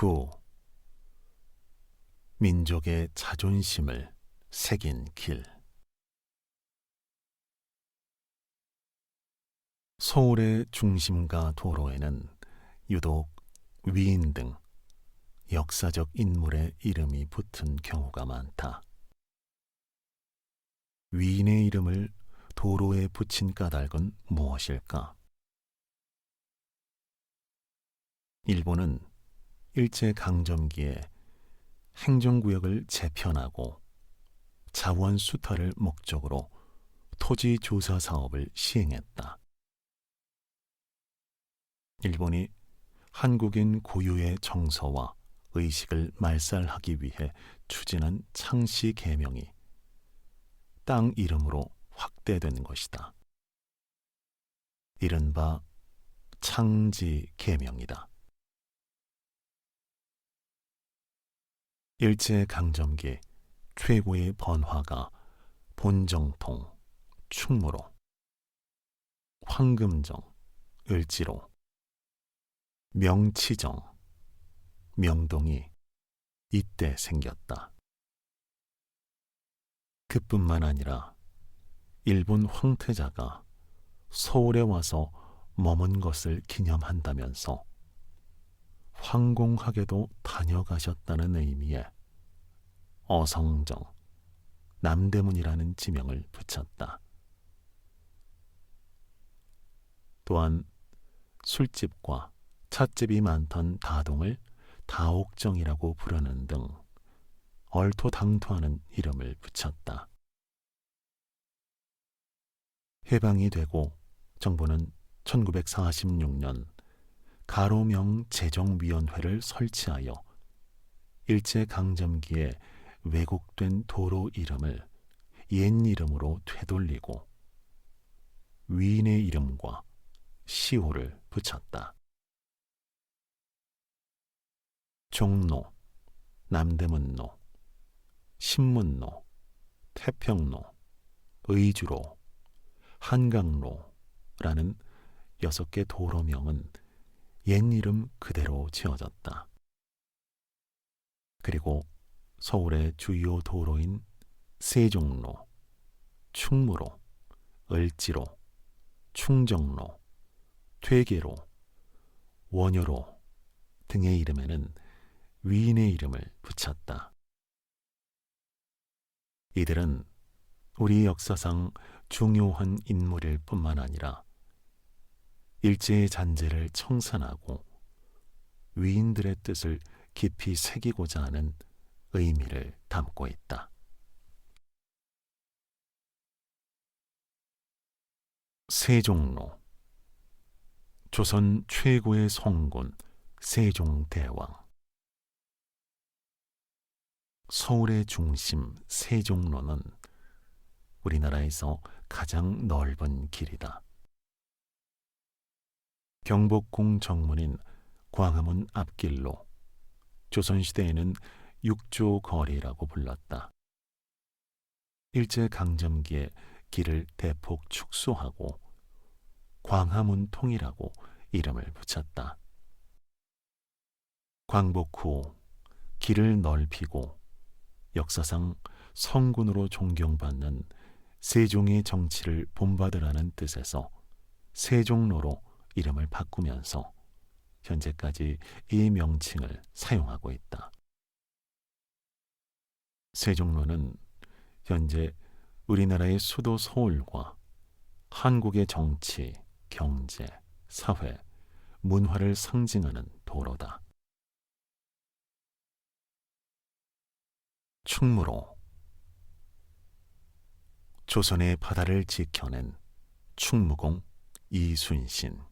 9. 민족의 자존심을 새긴 길. 서울의 중심가 도로에는 유독 위인 등 역사적 인물의 이름이 붙은 경우가 많다. 위인의 이름을 도로에 붙인 까닭은 무엇일까? 일본은 일제강점기에 행정구역을 재편하고 자원 수탈을 목적으로 토지 조사 사업을 시행했다. 일본이 한국인 고유의 정서와 의식을 말살하기 위해 추진한 창씨 계명이 땅 이름으로 확대된 것이다. 이른바 창지 계명이다. 일제강점기 최고의 번화가 본정통, 충무로, 황금정, 을지로, 명치정, 명동이 이때 생겼다. 그뿐만 아니라 일본 황태자가 서울에 와서 머문 것을 기념한다면서 황공학에도 다녀가셨다는 의미의 어성정, 남대문이라는 지명을 붙였다. 또한 술집과 찻집이 많던 다동을 다옥정이라고 부르는 등 얼토당토하는 이름을 붙였다. 해방이 되고 정부는 1946년 가로명 재정위원회를 설치하여 일제강점기에 왜곡된 도로 이름을 옛 이름으로 되돌리고 위인의 이름과 시호를 붙였다. 종로, 남대문로, 신문로, 태평로, 의주로, 한강로라는 6개 도로명은 옛 이름 그대로 지어졌다. 그리고 서울의 주요 도로인 세종로, 충무로, 을지로, 충정로, 퇴계로, 원효로 등의 이름에는 위인의 이름을 붙였다. 이들은 우리 역사상 중요한 인물일 뿐만 아니라 일제의 잔재를 청산하고 위인들의 뜻을 깊이 새기고자 하는 의미를 담고 있다. 세종로. 조선 최고의 성군 세종대왕. 서울의 중심 세종로는 우리나라에서 가장 넓은 길이다. 경복궁 정문인 광화문 앞길로 조선시대에는 육조거리라고 불렀다. 일제강점기에 길을 대폭 축소하고 광화문통이라고 이름을 붙였다. 광복 후 길을 넓히고 역사상 성군으로 존경받는 세종의 정치를 본받으라는 뜻에서 세종로로 이름을 바꾸면서 현재까지 이 명칭을 사용하고 있다. 세종로는 현재 우리나라의 수도 서울과 한국의 정치, 경제, 사회, 문화를 상징하는 도로다. 충무로. 조선의 바다를 지켜낸 충무공 이순신.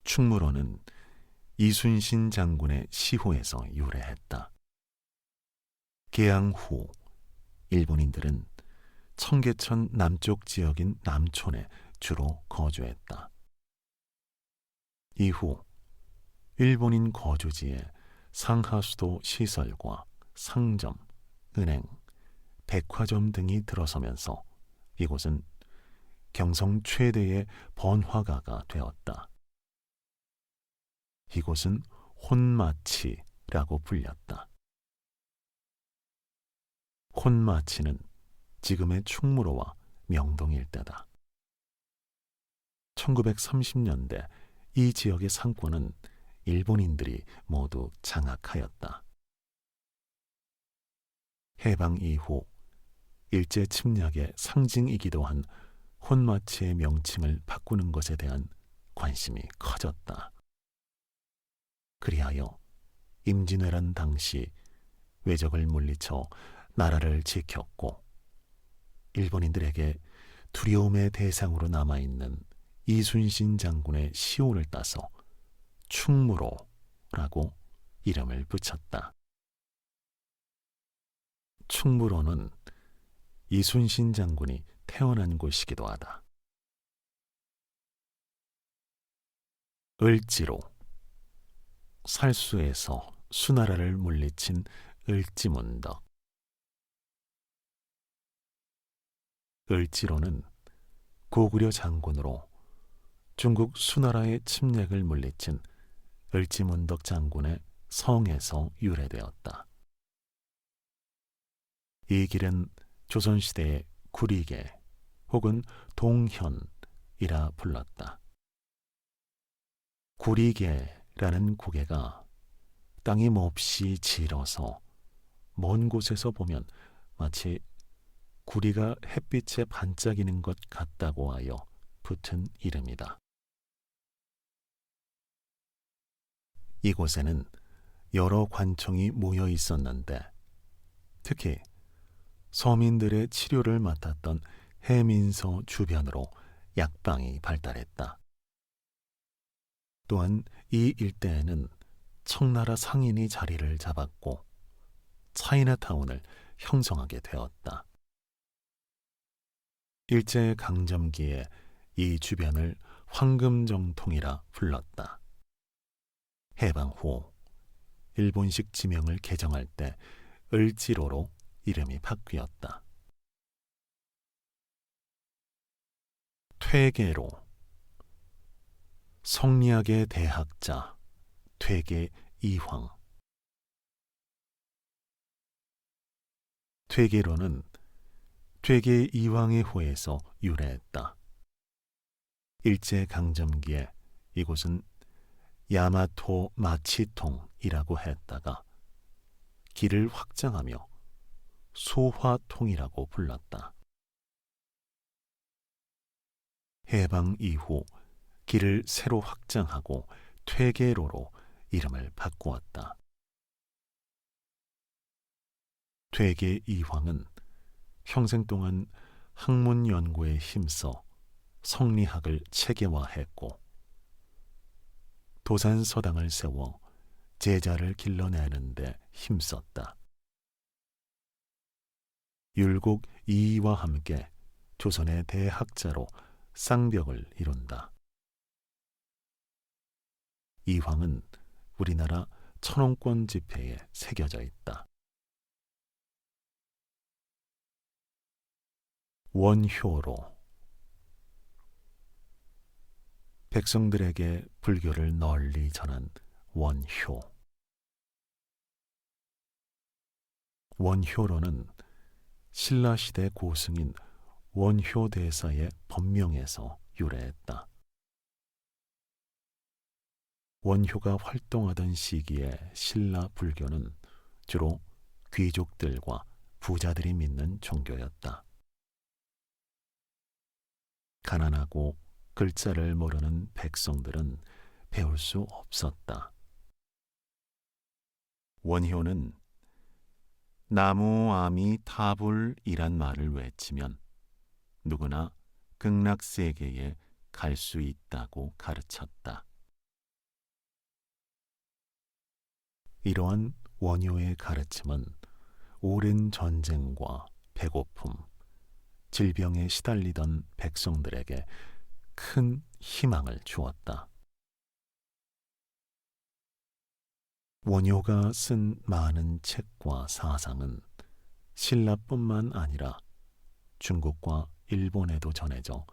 충무로는 이순신 장군의 시호에서 유래했다. 개항 후 일본인들은 청계천 남쪽 지역인 남촌에 주로 거주했다. 이후 일본인 거주지에 상하수도 시설과 상점, 은행, 백화점 등이 들어서면서 이곳은 경성 최대의 번화가가 되었다. 이곳은 혼마치라고 불렸다. 혼마치는 지금의 충무로와 명동 일대다. 1930년대 이 지역의 상권은 일본인들이 모두 장악하였다. 해방 이후 일제 침략의 상징이기도 한 혼마치의 명칭을 바꾸는 것에 대한 관심이 커졌다. 그리하여 임진왜란 당시 왜적을 물리쳐 나라를 지켰고 일본인들에게 두려움의 대상으로 남아있는 이순신 장군의 시호를 따서 충무로라고 이름을 붙였다. 충무로는 이순신 장군이 태어난 곳이기도 하다. 을지로, 살수에서 수나라를 물리친 을지문덕. 을지로는 고구려 장군으로 중국 수나라의 침략을 물리친 을지문덕 장군의 성에서 유래되었다. 이 길은 조선시대의 구리개 혹은 동현이라 불렀다. 구리개라는 구개가 땅이 몹시 질어서 먼 곳에서 보면 마치 구리가 햇빛에 반짝이는 것 같다고 하여 붙은 이름이다. 이곳에는 여러 관청이 모여 있었는데 특히 서민들의 치료를 맡았던 해민서 주변으로 약방이 발달했다. 또한 이 일대에는 청나라 상인이 자리를 잡았고 차이나타운을 형성하게 되었다. 일제강점기에 이 주변을 황금정통이라 불렀다. 해방 후 일본식 지명을 개정할 때 을지로로 이름이 바뀌었다. 퇴계로, 성리학의 대학자 퇴계 이황. 퇴계로는 퇴계 이황의 호에서 유래했다. 일제강점기에 이곳은 야마토 마치통이라고 했다가 길을 확장하며 소화통이라고 불렀다. 해방 이후 길을 새로 확장하고 퇴계로로 이름을 바꾸었다. 퇴계 이황은 평생 동안 학문 연구에 힘써 성리학을 체계화했고 도산서당을 세워 제자를 길러내는 데 힘썼다. 율곡 이이와 함께 조선의 대학자로 쌍벽을 이룬다. 이황은 우리나라 천원권 지폐에 새겨져 있다. 원효로, 백성들에게 불교를 널리 전한 원효. 원효로는 신라시대 고승인 원효대사의 법명에서 유래했다. 원효가 활동하던 시기에 신라 불교는 주로 귀족들과 부자들이 믿는 종교였다. 가난하고 글자를 모르는 백성들은 배울 수 없었다. 원효는 나무 아미 타불이란 말을 외치면 누구나 극락세계에 갈 수 있다고 가르쳤다. 이러한 원효의 가르침은 오랜 전쟁과 배고픔, 질병에 시달리던 백성들에게 큰 희망을 주었다. 원효가 쓴 많은 책과 사상은 신라뿐만 아니라 중국과 일본에도 전해져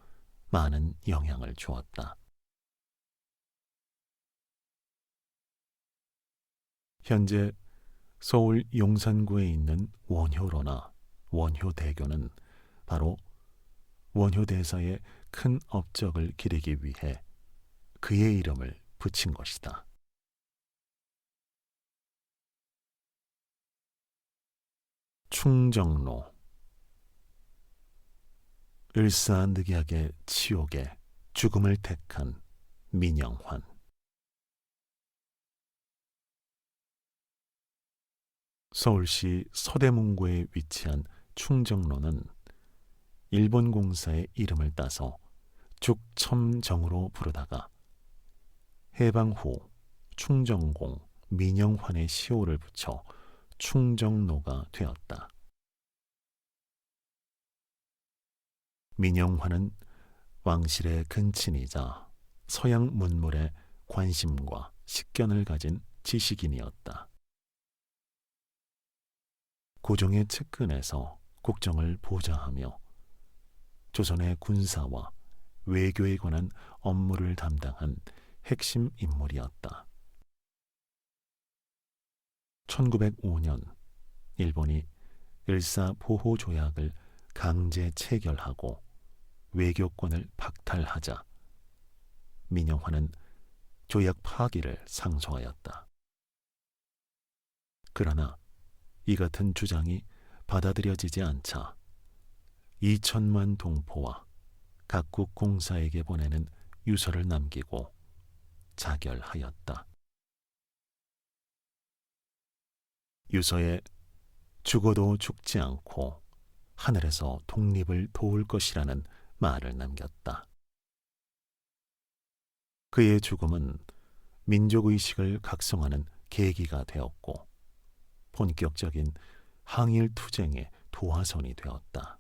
많은 영향을 주었다. 현재 서울 용산구에 있는 원효로나 원효대교는 바로 원효대사의 큰 업적을 기리기 위해 그의 이름을 붙인 것이다. 충정로. 을사늑약의 치욕에 죽음을 택한 민영환. 서울시 서대문구에 위치한 충정로는 일본 공사의 이름을 따서 죽첨정으로 부르다가 해방 후 충정공 민영환의 시호를 붙여 충정로가 되었다. 민영환은 왕실의 근친이자 서양 문물에 관심과 식견을 가진 지식인이었다. 고종의 측근에서 국정을 보좌하며 조선의 군사와 외교에 관한 업무를 담당한 핵심 인물이었다. 1905년 일본이 을사보호조약을 강제 체결하고 외교권을 박탈하자 민영환은 조약 파기를 상소하였다. 그러나 이 같은 주장이 받아들여지지 않자 2천만 동포와 각국 공사에게 보내는 유서를 남기고 자결하였다. 유서에 죽어도 죽지 않고 하늘에서 독립을 도울 것이라는 말을 남겼다. 그의 죽음은 민족의식을 각성하는 계기가 되었고 본격적인 항일 투쟁의 도화선이 되었다.